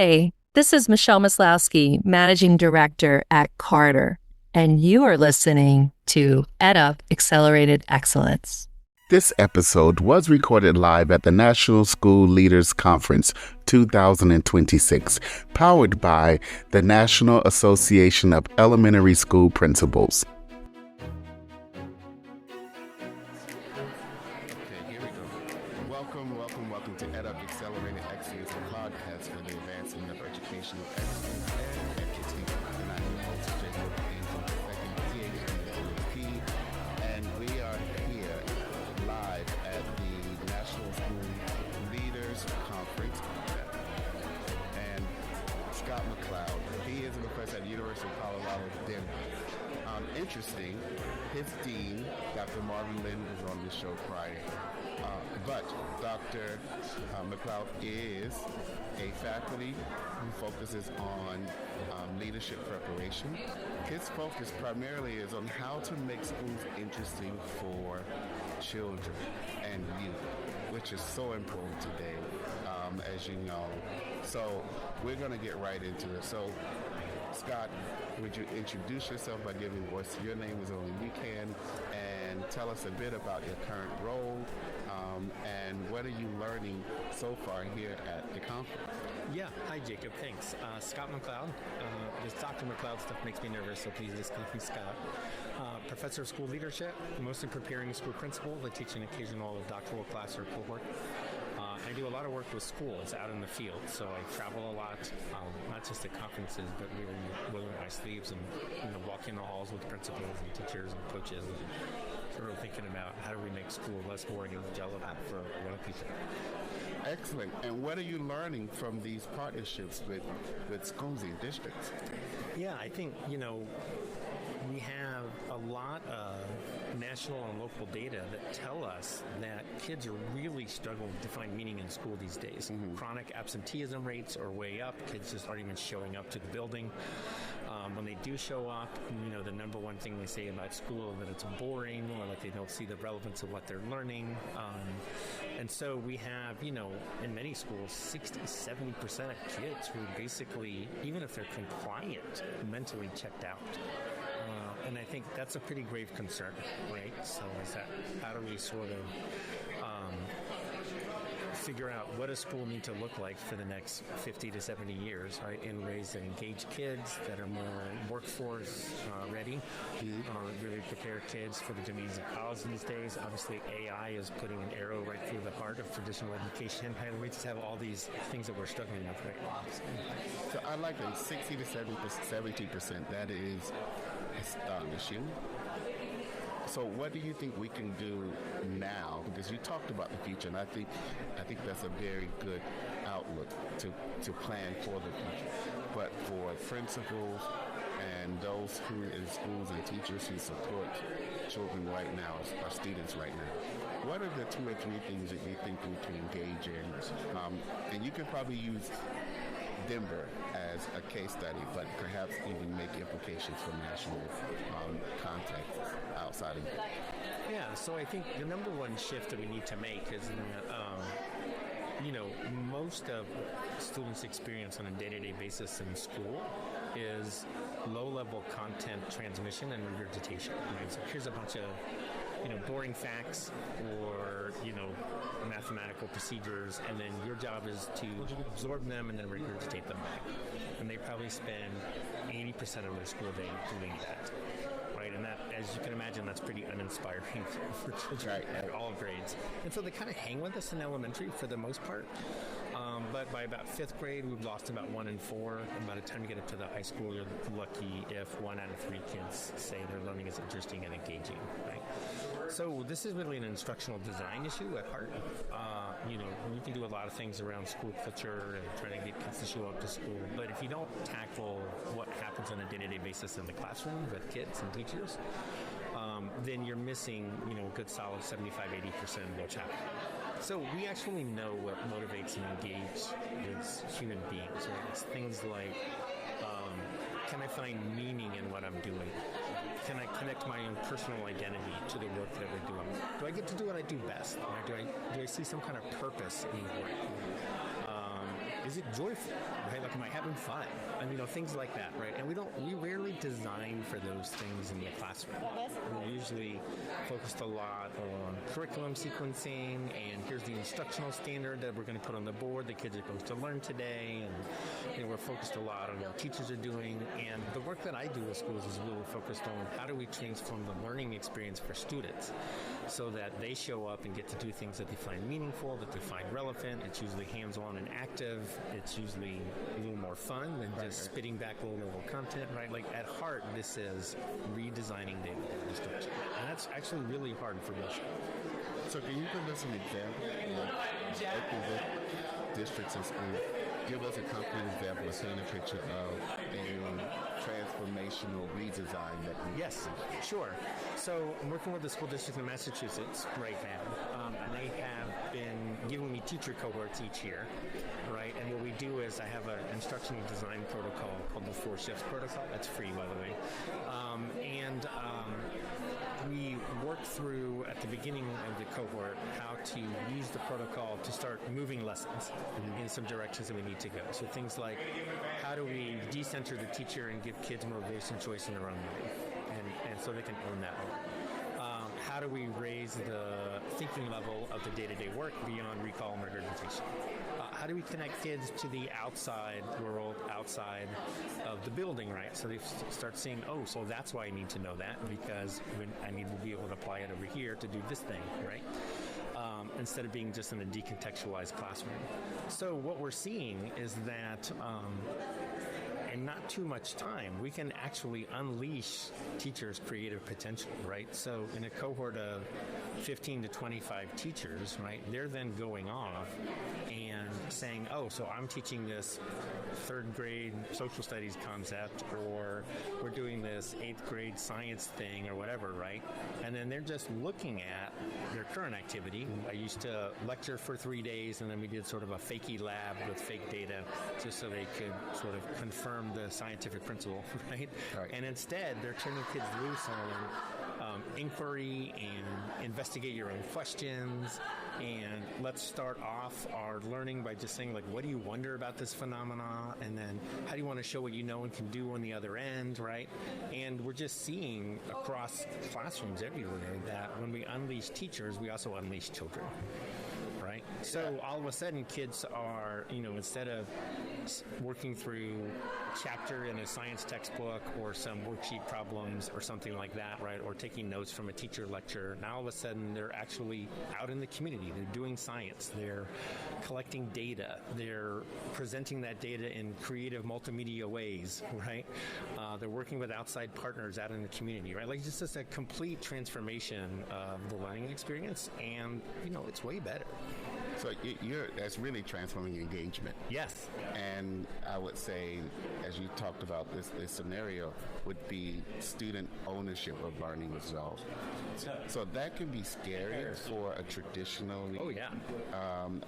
Hi, this is Michelle Maslowski, Managing Director at Carter, and you are listening to EdUp Accelerated Excellence. This episode was recorded live at the National School Leaders Conference 2026, powered by the National Association of Elementary School Principals. Okay, here we go. Welcome to EdUp Accelerated Excellence, a podcast for the advancement of educational excellence and equity. And I'm your host, Jacob Angel, second PhD, and we are here live at the National School Leaders Conference. And Scott McLeod, he is a professor at the University of Colorado, Denver. Interesting, his dean, Dr. Marvin Lynn, was on the show Friday. But Dr. McLeod is a faculty who focuses on leadership preparation. His focus primarily is on how to make schools interesting for children and youth, which is so important today, as you know. So we're going to get right into it. So Scott, would you introduce yourself by giving us your name as only you can, and tell us a bit about your current role, and what are you learning so far here at the conference? Yeah, hi Jacob, thanks. Scott McLeod. This Dr. McLeod stuff makes me nervous, so please just call me Scott. Professor of school leadership, mostly preparing school principals. I teach an occasional doctoral class or cohort. I do a lot of work with schools out in the field, so I travel a lot, not just at conferences, but really rolling my sleeves and walk in the halls with principals and teachers and coaches, and sort of thinking about how do we make school less boring and relevant for a lot of people. Excellent. And what are you learning from these partnerships with schools and districts? Yeah, I think, we have a lot of national and local data that tell us that kids are really struggling to find meaning in school these days. Mm-hmm. Chronic absenteeism rates are way up. Kids just aren't even showing up to the building. When they do show up, the number one thing they say about school is that it's boring, or like they don't see the relevance of what they're learning. And so we have, in many schools, 60-70% of kids who basically, even if they're compliant, mentally checked out. And I think that's a pretty grave concern, right? So is that how do we sort of figure out what does school need to look like for the next 50 to 70 years, right? In ways that engage kids, that are more workforce ready, really prepare kids for the demands of college these days. Obviously, AI is putting an arrow right through the heart of traditional education. And we just have all these things that we're struggling with right now. So I like that 60 to 70%. That is astonishing. So what do you think we can do now? Because you talked about the future, and I think that's a very good outlook to plan for the future. But for principals and those who in schools and teachers who support children right now, our students right now, what are the 2 or 3 things that you think we can engage in? And you can probably use Denver as a case study, but perhaps even make implications for national context outside of it. Yeah, so I think the number one shift that we need to make is most of students' experience on a day-to-day basis in school is low-level content transmission and regurgitation. Right? So here's a bunch of boring facts or, mathematical procedures, and then your job is to absorb them and then regurgitate them back. And they probably spend 80% of their school day doing that. Right, and that, as you can imagine, that's pretty uninspiring for children at all grades. And so they kind of hang with us in elementary for the most part. But by about 5th grade, we've lost about 1 in 4. And by the time you get up to the high school, you're lucky if 1 out of 3 kids say their learning is interesting and engaging, right? So this is really an instructional design issue at heart. You can do a lot of things around school culture and trying to get kids to show up to school. But if you don't tackle what happens on a day-to-day basis in the classroom with kids and teachers, then you're missing, a good solid 75-80% of what's happening. So we actually know what motivates and engages as human beings, right? It's things like, can I find meaning in what I'm doing? Can I connect my own personal identity to the work that we're doing? Do I get to do what I do best? Right? Do I see some kind of purpose in the work? is it joyful, right? Like, am I having fun? And, things like that, right? And we rarely design for those things in the classroom. We're usually focused a lot on curriculum sequencing, and here's the instructional standard that we're going to put on the board the kids are supposed to learn today, and we're focused a lot on what teachers are doing. And the work that I do with schools is really focused on how do we transform the learning experience for students so that they show up and get to do things that they find meaningful, that they find relevant. It's usually hands-on and active. It's usually a little more fun than just spitting back low-level content, right? Like, at heart, this is redesigning data structure. And that's actually really hard for most schools. So can you give us an example of working with districts and schools? Give us a concrete example of seeing a picture of a transformational redesign that we Yes, sure. So I'm working with the school district in Massachusetts right now, and they have been giving me teacher cohorts each year, right? And what we do is I have an instructional design protocol called the 4 Shifts Protocol. That's free, by the way. We work through, at the beginning of the cohort, how to use the protocol to start moving lessons in some directions that we need to go. So things like, how do we decenter the teacher and give kids more voice and choice in their own learning, and so they can own that one. How do we raise the thinking level of the day-to-day work beyond recall and regurgitation? How do we connect kids to the outside world, outside of the building, right? So they start seeing, oh, so that's why I need to know that, because I need to be able to apply it over here to do this thing, right? Instead of being just in a decontextualized classroom. So what we're seeing is that in not too much time, we can actually unleash teachers' creative potential, right? So in a cohort of 15 to 25 teachers, right, they're then going off and saying, oh, so I'm teaching this 3rd grade social studies concept, or we're doing this 8th grade science thing, or whatever, right? And then they're just looking at their current activity. I used to lecture for 3 days, and then we did sort of a fakey lab with fake data just so they could sort of confirm the scientific principle, right? And instead, they're turning kids loose on inquiry and investigate your own questions. And let's start off our learning by just saying, like, what do you wonder about this phenomena? And then how do you want to show what you know and can do on the other end, right? And we're just seeing across classrooms everywhere that when we unleash teachers, we also unleash children. Right? So all of a sudden, kids are, instead of working through a chapter in a science textbook or some worksheet problems or something like that, right? Or taking notes from a teacher lecture, now all of a sudden they're actually out in the community. They're doing science. They're collecting data. They're presenting that data in creative multimedia ways, right? They're working with outside partners out in the community, right? Like, just a complete transformation of the learning experience, and, it's way better. So that's really transforming engagement. Yes. And I would say, as you talked about, this scenario would be student ownership of learning results. So that can be scary for a traditionally... Oh, yeah.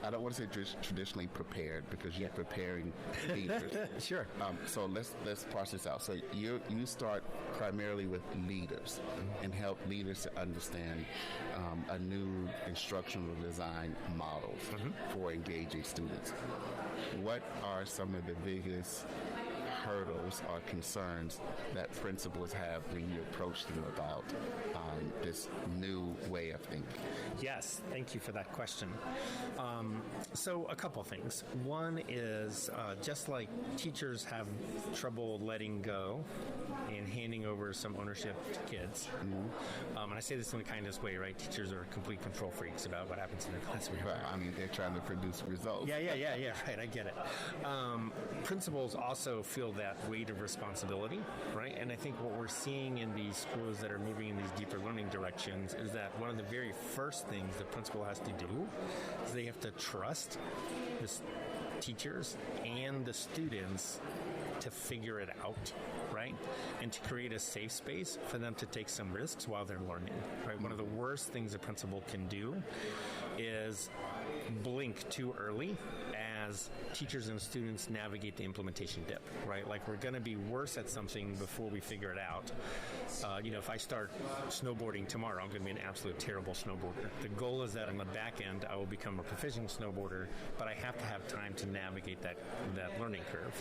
I don't want to say traditionally prepared, because you're preparing leaders. Sure. So let's parse this out. So you start primarily with leaders and help leaders to understand a new instructional design model for engaging students. What are some of the biggest hurdles or concerns that principals have when you approach them about this new way of thinking? Yes, thank you for that question. So a couple things. One is just like teachers have trouble letting go and handing over some ownership to kids. And I say this in the kindest way, right? Teachers are complete control freaks about what happens in their classroom. Right. I mean, they're trying to produce results. Yeah, right, I get it. Principals also feel that weight of responsibility, right? And I think what we're seeing in these schools that are moving in these deeper learning directions is that one of the very first things the principal has to do is they have to trust the teachers and the students to figure it out, right? And to create a safe space for them to take some risks while they're learning, right? One of the worst things a principal can do is blink too early as teachers and students navigate the implementation dip, right? Like, we're going to be worse at something before we figure it out. If I start snowboarding tomorrow, I'm going to be an absolute terrible snowboarder. The goal is that on the back end, I will become a proficient snowboarder, but I have to have time to navigate that learning curve,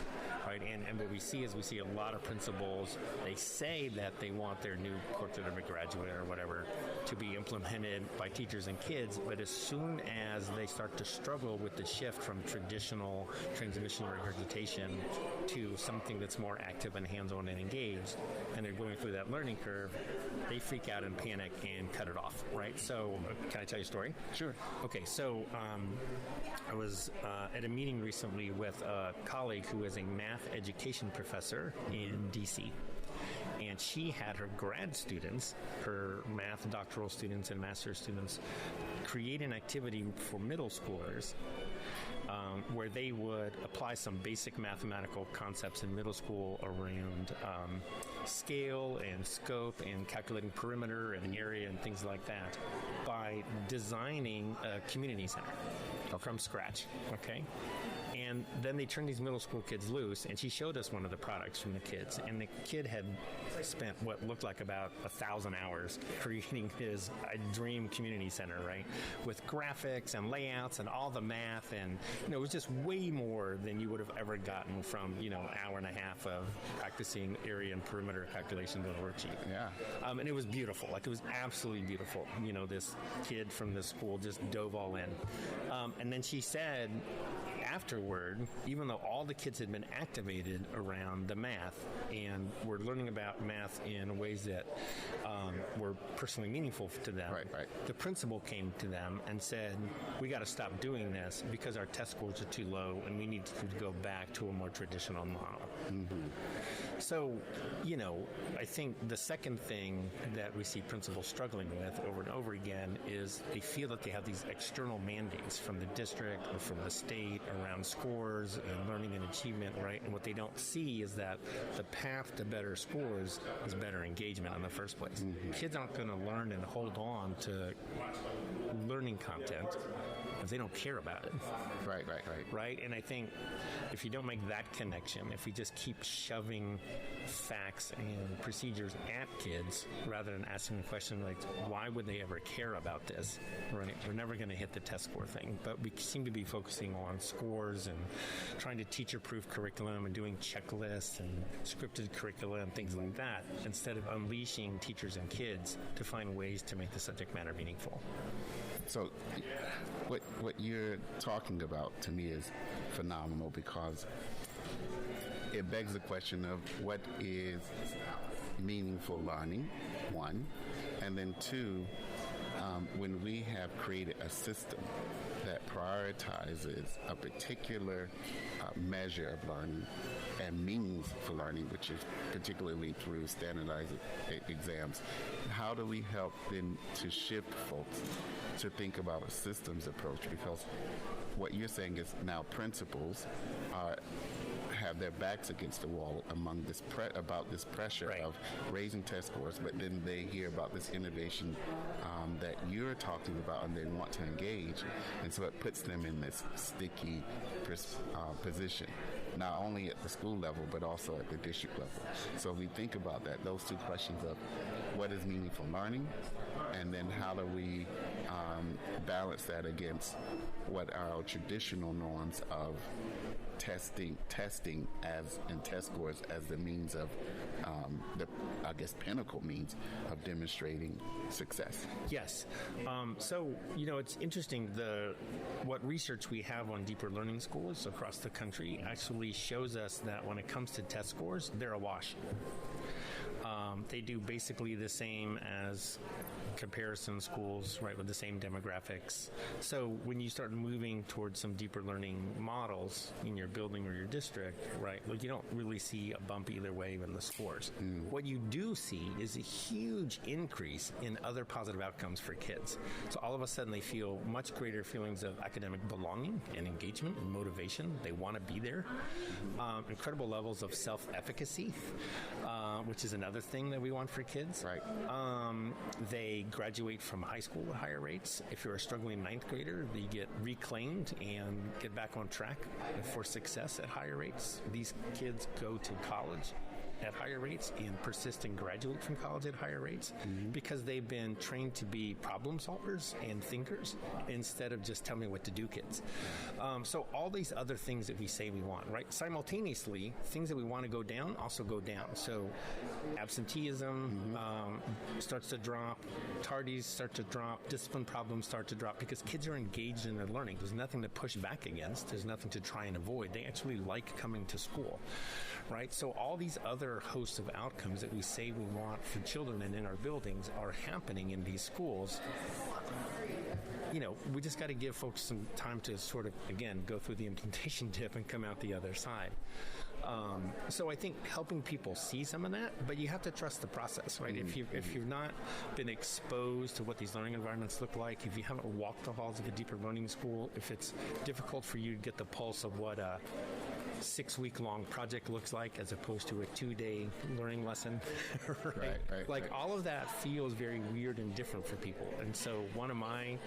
right? And what we see is a lot of principals, they say that they want their new portrait of a graduate or whatever to be implemented by teachers and kids, but as soon as they start to struggle with the shift from traditional transmission or regurgitation to something that's more active and hands-on and engaged, and they're going through that learning curve, they freak out and panic and cut it off, right? So, can I tell you a story? Sure. Okay, so I was at a meeting recently with a colleague who is a math education professor in D.C., and she had her grad students, her math doctoral students and master's students, create an activity for middle schoolers where they would apply some basic mathematical concepts in middle school around scale and scope and calculating perimeter and area and things like that by designing a community center from scratch, okay? And then they turned these middle school kids loose, and she showed us one of the products from the kids. And the kid had spent what looked like about 1,000 hours creating his dream community center, right? With graphics and layouts and all the math. And, it was just way more than you would have ever gotten from, an hour and a half of practicing area and perimeter calculations on a worksheet. Yeah. And it was beautiful. Like, it was absolutely beautiful. This kid from this school just dove all in. And then she said, afterward, even though all the kids had been activated around the math and were learning about math in ways that were personally meaningful to them, right. The principal came to them and said, we got to stop doing this because our test scores are too low and we need to go back to a more traditional model. Mm-hmm. So, I think the second thing that we see principals struggling with over and over again is they feel that they have these external mandates from the district or from the state around scores and learning and achievement, right? And what they don't see is that the path to better scores is better engagement in the first place. Mm-hmm. Kids aren't going to learn and hold on to learning content if they don't care about it. Right. Right? And I think if you don't make that connection, if we just keep shoving facts and procedures at kids rather than asking the question like, why would they ever care about this? Right? We're never going to hit the test score thing, but we seem to be focusing on scores and trying to teacher-proof curriculum and doing checklists and scripted curricula and things like that instead of unleashing teachers and kids to find ways to make the subject matter meaningful. So what you're talking about to me is phenomenal because it begs the question of what is meaningful learning, one, and then two, when we have created a system that prioritizes a particular measure of learning and means for learning, which is particularly through standardized exams, how do we help then to shift folks to think about a systems approach? Because what you're saying is now principals have their backs against the wall among this about this pressure right. of raising test scores, but then they hear about this innovation that you're talking about and they want to engage, and so it puts them in this sticky position, not only at the school level but also at the district level. So we think about that, those two questions of what is meaningful learning, and then how do we balance that against what are our traditional norms of testing as and test scores as the means of the pinnacle means of demonstrating success. Yes. So it's interesting. What research we have on deeper learning schools across the country actually shows us that when it comes to test scores, they're a wash. They do basically the same as comparison schools, right, with the same demographics. So when you start moving towards some deeper learning models in your building or your district, right, like you don't really see a bump either way in the scores. What you do see is a huge increase in other positive outcomes for kids. So all of a sudden they feel much greater feelings of academic belonging and engagement and motivation. They want to be there. Incredible levels of self-efficacy, which is another thing that we want for kids. Right. They graduate from high school at higher rates. If you're a struggling ninth grader, you get reclaimed and get back on track for success at higher rates. These kids go to college at higher rates and persist and graduate from college at higher rates because they've been trained to be problem solvers and thinkers instead of just tell me what to do kids. So all these other things that we say we want, right? Simultaneously, things that we want to go down also go down. So absenteeism starts to drop, tardies start to drop, discipline problems start to drop because kids are engaged in their learning. There's nothing to push back against. There's nothing to try and avoid. They actually like coming to school, right? So all these other hosts of outcomes that we say we want for children and in our buildings are happening in these schools. We just got to give folks some time to sort of, again, go through the implementation dip and come out the other side. So I think helping people see some of that, but you have to trust the process, right? If you've not been exposed to what these learning environments look like, if you haven't walked the halls of a deeper learning school, if it's difficult for you to get the pulse of what a 6-week-long project looks like as opposed to a 2-day learning lesson, right? All of that feels very weird and different for people. And so one of my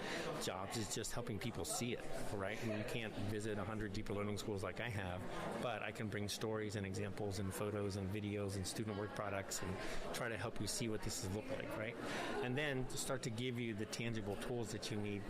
jobs is just helping people see it, right? I mean, you can't visit 100 deeper learning schools like I have, but I can bring stories and examples and photos and videos and student work products and try to help you see what this is look like, right? And then to start to give you the tangible tools that you need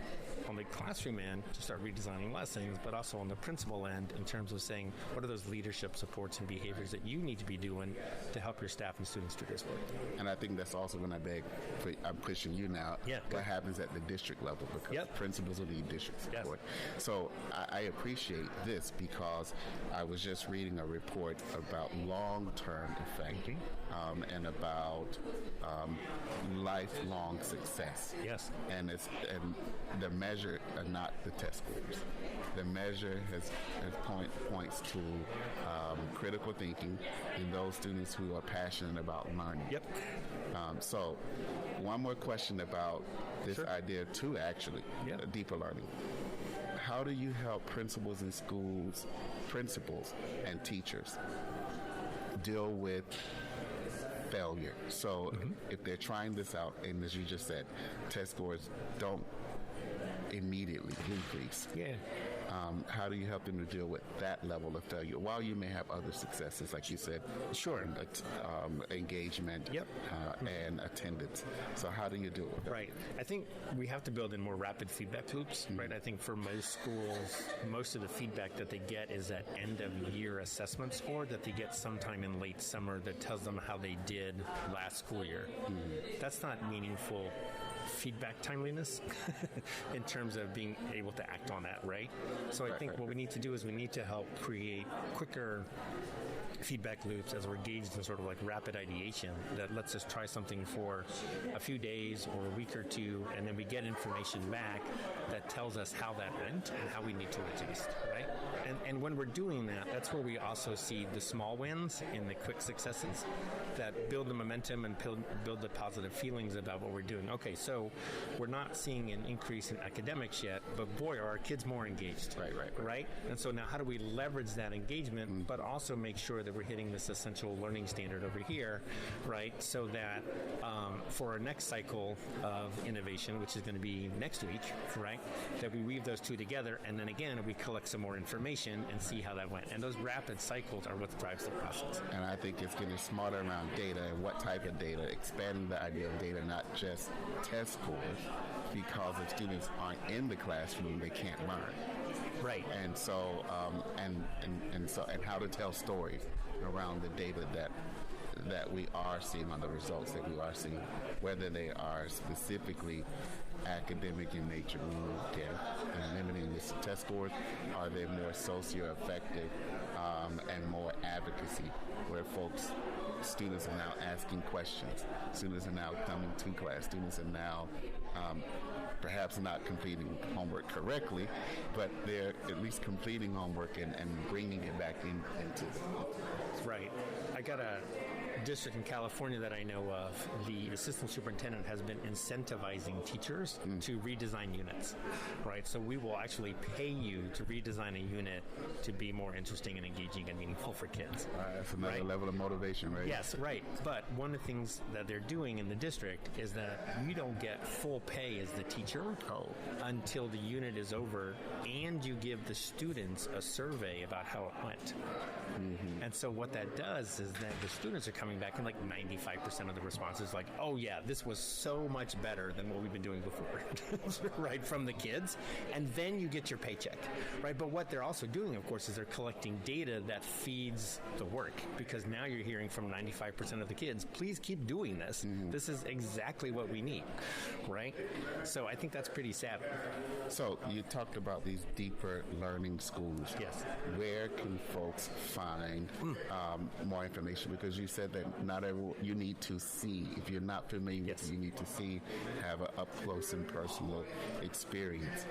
on the classroom end to start redesigning lessons, but also on the principal end in terms of saying, what are those leadership supports and behaviors that you need to be doing to help your staff and students do this work? And I think that's also when I'm pushing you now. Yeah. What happens at the district level, because principals will need district support. Yes. So I appreciate this because I was just reading a report about long-term effect and about lifelong success. Yes. And the measure are not the test scores. The measure points to critical thinking in those students who are passionate about learning. Yep. So one more question about this idea too, actually, deeper learning. How do you help principals in schools, principals and teachers deal with failure? So if they're trying this out, and as you just said, test scores don't immediately increase. Yeah. How do you help them to deal with that level of failure? While you may have other successes, like you said, engagement and attendance. So how do you deal with that? Right. I think we have to build in more rapid feedback loops, right? I think for most schools, most of the feedback that they get is that end-of-year assessment score that they get sometime in late summer that tells them how they did last school year. That's not meaningful feedback timeliness in terms of being able to act on that, right? So I think what we need to do is we need to help create quicker feedback loops as we're engaged in sort of like rapid ideation that lets us try something for a few days or a week or two, and then we get information back that tells us how that went and how we need to adjust, right? And when we're doing that, that's where we also see the small wins and the quick successes that build the momentum and build the positive feelings about what we're doing. Okay, so we're not seeing an increase in academics yet, but boy, are our kids more engaged. Right? And so now how do we leverage that engagement, but also make sure that we're hitting this essential learning standard over here, right? So that for our next cycle of innovation, which is going to be next week, right, that we weave those two together, and then again, we collect some more information and see how that went. And those rapid cycles are what drives the process. And I think it's getting smarter around data and what type of data, expanding the idea of data, not just test scores, because if students aren't in the classroom, they can't learn. Right. And so, and how to tell stories around the data that we are seeing, on the results that we are seeing, whether they are specifically academic in nature, and limiting the test scores, are they more socio-affective and more advocacy, where students are now asking questions, students are now coming to class, students are now perhaps not completing homework correctly, but they're at least completing homework and bringing it back into the... Right. I got a district in California that I know of. The assistant superintendent has been incentivizing teachers to redesign units, right? So we will actually pay you to redesign a unit to be more interesting and engaging and meaningful for kids. That's another level of motivation, right? Yes, right. But one of the things that they're doing in the district is that you don't get full pay as the teacher until the unit is over, and you give the students a survey about how it went. Mm-hmm. And so what that does is that the students are coming back, and like 95% of the responses like, oh yeah, this was so much better than what we've been doing before, right, from the kids. And then you get your paycheck, right? But what they're also doing, of course, is they're collecting data that feeds the work, because now you're hearing from 95% of the kids, please keep doing this. Mm-hmm. This is exactly what we need, right? So I think that's pretty savvy. So you talked about these deeper learning schools. Yes. Where can folks find more information? Because you said that not everyone, you need to see. If you're not familiar with it, you need to see, have an up close and personal experience,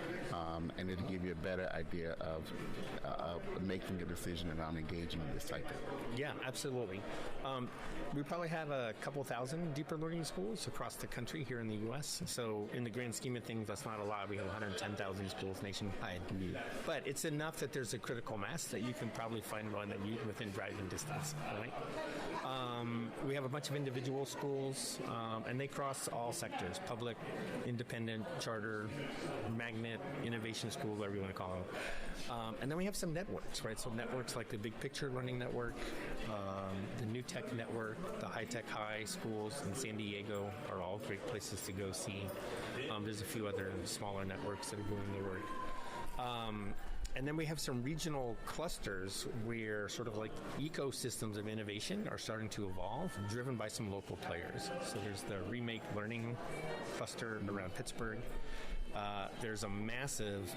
and it'll give you a better idea of making a decision around engaging in this type of work. Yeah, absolutely. We probably have a couple thousand deeper learning schools across the country here in the U.S. So in the grand scheme of things, that's not a lot. We have 110,000 schools nationwide. Mm-hmm. But it's enough that there's a critical mass that you can probably find one that you within driving distance, right? We have a bunch of individual schools, and they cross all sectors: public, independent, charter, magnet, innovation school, whatever you want to call them. And then we have some networks, right? So networks like the Big Picture Learning Network, the New Tech Network, the High Tech High schools in San Diego are all great places to go see. There's a few other smaller networks that are doing their work. And then we have some regional clusters where sort of like ecosystems of innovation are starting to evolve, driven by some local players. So there's the Remake Learning cluster around Pittsburgh. There's a massive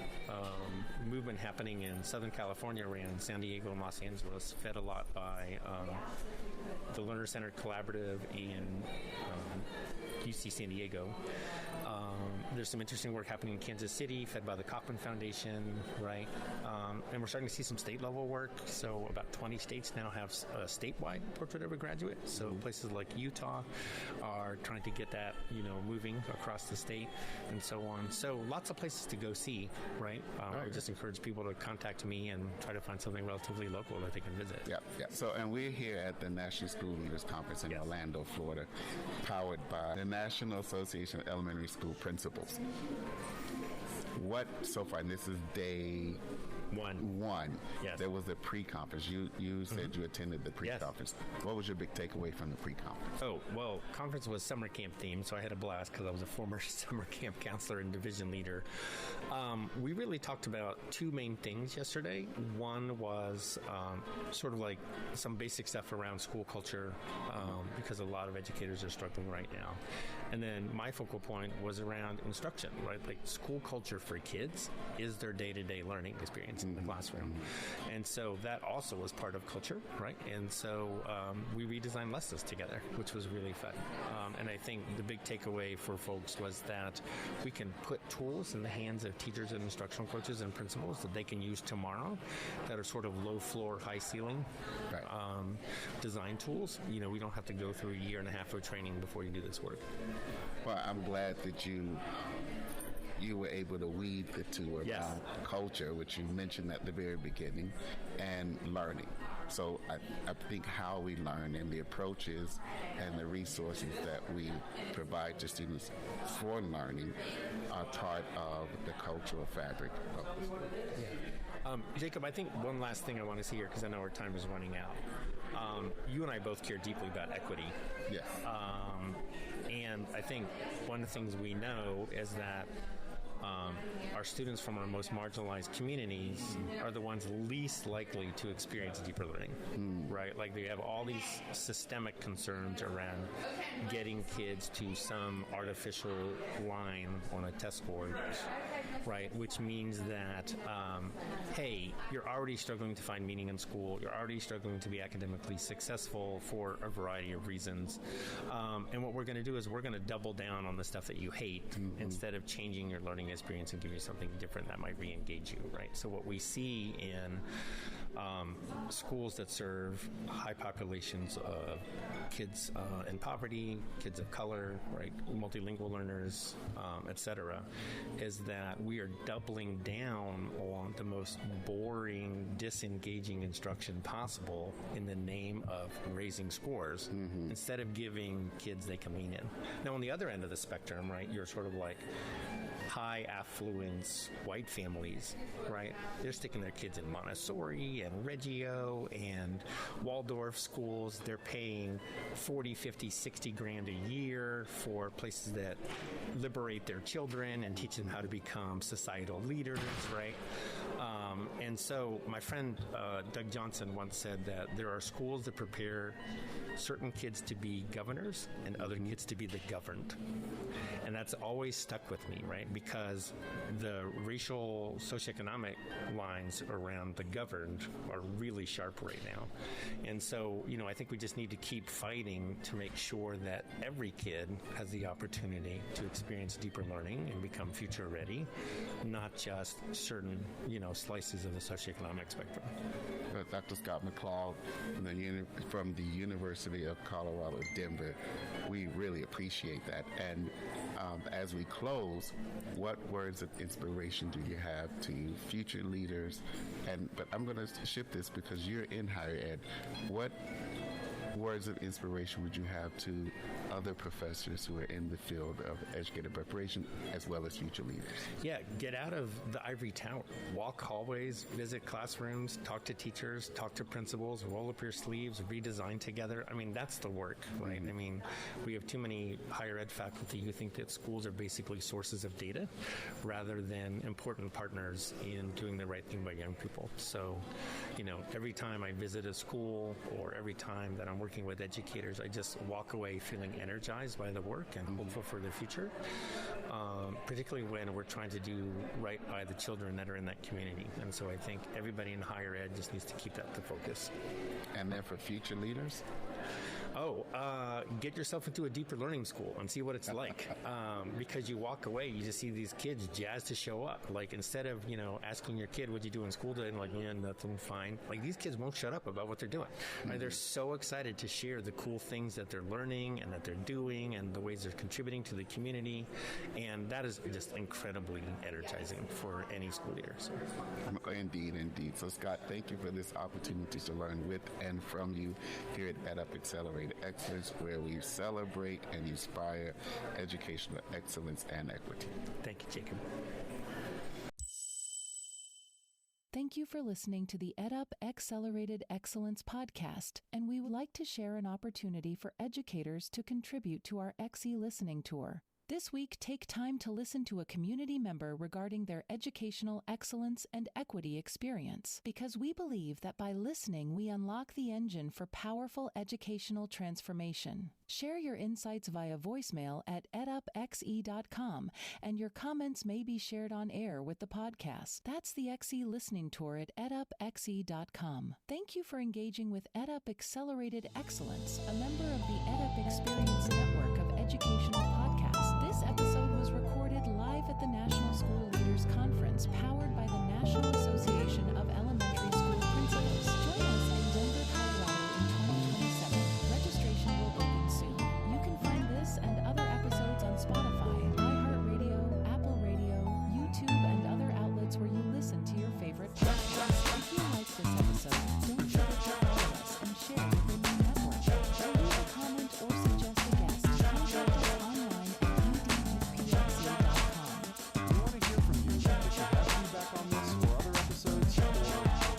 movement happening in Southern California, around San Diego and Los Angeles, fed a lot by the Learner Centered Collaborative and UC San Diego. There's some interesting work happening in Kansas City, fed by the Kauffman Foundation, right? And we're starting to see some state-level work. So about 20 states now have a statewide portrait of a graduate. So places like Utah are trying to get that, moving across the state and so on. So lots of places to go see, right? I would just encourage people to contact me and try to find something relatively local that they can visit. Yeah. So, and we're here at the National School Leaders Conference in Orlando, Florida, powered by the National Association of Elementary School Principals. What so far? And this is day one. Yes. There was a pre-conference. You said you attended the pre-conference. Yes. What was your big takeaway from the pre-conference? Oh, well, conference was summer camp themed, so I had a blast because I was a former summer camp counselor and division leader. We really talked about two main things yesterday. One was sort of like some basic stuff around school culture, because a lot of educators are struggling right now. And then my focal point was around instruction, right? Like school culture for kids is their day-to-day learning experience in the classroom. And so that also was part of culture, right? And so we redesigned lessons together, which was really fun. And I think the big takeaway for folks was that we can put tools in the hands of teachers and instructional coaches and principals that they can use tomorrow that are sort of low floor, high ceiling design tools. We don't have to go through a year and a half of training before you do this work. Well, I'm glad that you were able to weave the two around culture, which you mentioned at the very beginning, and learning. So I think how we learn and the approaches and the resources that we provide to students for learning are part of the cultural fabric of the school. Jacob, I think one last thing I want to say here, because I know our time is running out. You and I both care deeply about equity. Yes. And I think one of the things we know is that our students from our most marginalized communities are the ones least likely to experience deeper learning, right? Like they have all these systemic concerns around getting kids to some artificial line on a test score, right? Which means that, hey, you're already struggling to find meaning in school. You're already struggling to be academically successful for a variety of reasons. And what we're going to do is we're going to double down on the stuff that you hate instead of changing your learning experience and give you something different that might re-engage you, right? So what we see in schools that serve high populations of kids in poverty, kids of color, right, multilingual learners, et cetera, is that we are doubling down on the most boring, disengaging instruction possible in the name of raising scores instead of giving kids they can lean in. Now, on the other end of the spectrum, right, you're sort of like high affluence white families, right? They're sticking their kids in Montessori and Reggio and Waldorf schools. They're paying 40, 50, 60 grand a year for places that liberate their children and teach them how to become societal leaders, right? And so my friend Doug Johnson once said that there are schools that prepare certain kids to be governors and other kids to be the governed. And that's always stuck with me, right? Because the racial socioeconomic lines around the governed are really sharp right now. And so, you know, I think we just need to keep fighting to make sure that every kid has the opportunity to experience deeper learning and become future ready, not just certain, you know, slices of the socioeconomic spectrum. Dr. Scott McLeod from the University of Colorado, Denver, we really appreciate that. And as we close, what words of inspiration do you have to future leaders? But I'm going to shift this because you're in higher ed. What words of inspiration would you have to other professors who are in the field of educator preparation as well as future leaders? Yeah, get out of the ivory tower. Walk hallways, visit classrooms, talk to teachers, talk to principals, roll up your sleeves, redesign together. I mean, that's the work, right? I mean, we have too many higher ed faculty who think that schools are basically sources of data rather than important partners in doing the right thing by young people. So, you know, every time I visit a school or every time that I'm working with educators, I just walk away feeling energized by the work and hopeful for the future, particularly when we're trying to do right by the children that are in that community. And so I think everybody in higher ed just needs to keep that the focus. And then for future leaders? Get yourself into a deeper learning school and see what it's like. Because you walk away, you just see these kids jazzed to show up. Like, instead of, you know, asking your kid, what'd you do in school today? And like, yeah, nothing, fine. Like, these kids won't shut up about what they're doing. Right? They're so excited to share the cool things that they're learning and that they're doing and the ways they're contributing to the community. And that is just incredibly energizing for any school leader. So. Indeed. So, Scott, thank you for this opportunity to learn with and from you here at EdUp Accelerated Excellence, where we celebrate and inspire educational excellence and equity. Thank you, Jacob. Thank you for listening to the EdUp Accelerated Excellence podcast, and we would like to share an opportunity for educators to contribute to our XE listening tour. This week, take time to listen to a community member regarding their educational excellence and equity experience, because we believe that by listening, we unlock the engine for powerful educational transformation. Share your insights via voicemail at edupxe.com, and your comments may be shared on air with the podcast. That's the XE listening tour at edupxe.com. Thank you for engaging with EdUp Accelerated Excellence, a member of the EdUp Experience Network of educational podcasts. This episode was recorded live at the National School Leaders Conference, powered by the National Association of Elementary School Principals. Join us in Denver, Colorado in 2027. Registration will open soon. You can find this and other episodes on Spotify, iHeartRadio, Apple Radio, YouTube, and other outlets where you listen to your favorite podcasts. If you like this episode, don't forget to follow us and share within the network. To leave a comment or suggest a guest, contact us online at edupxe.com. We want to hear from you. If you have feedback on this or other episodes, or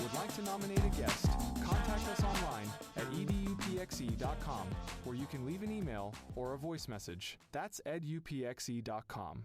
would like to nominate a guest, contact us online at edupxe.com, where you can leave an email or a voice message. That's edupxe.com.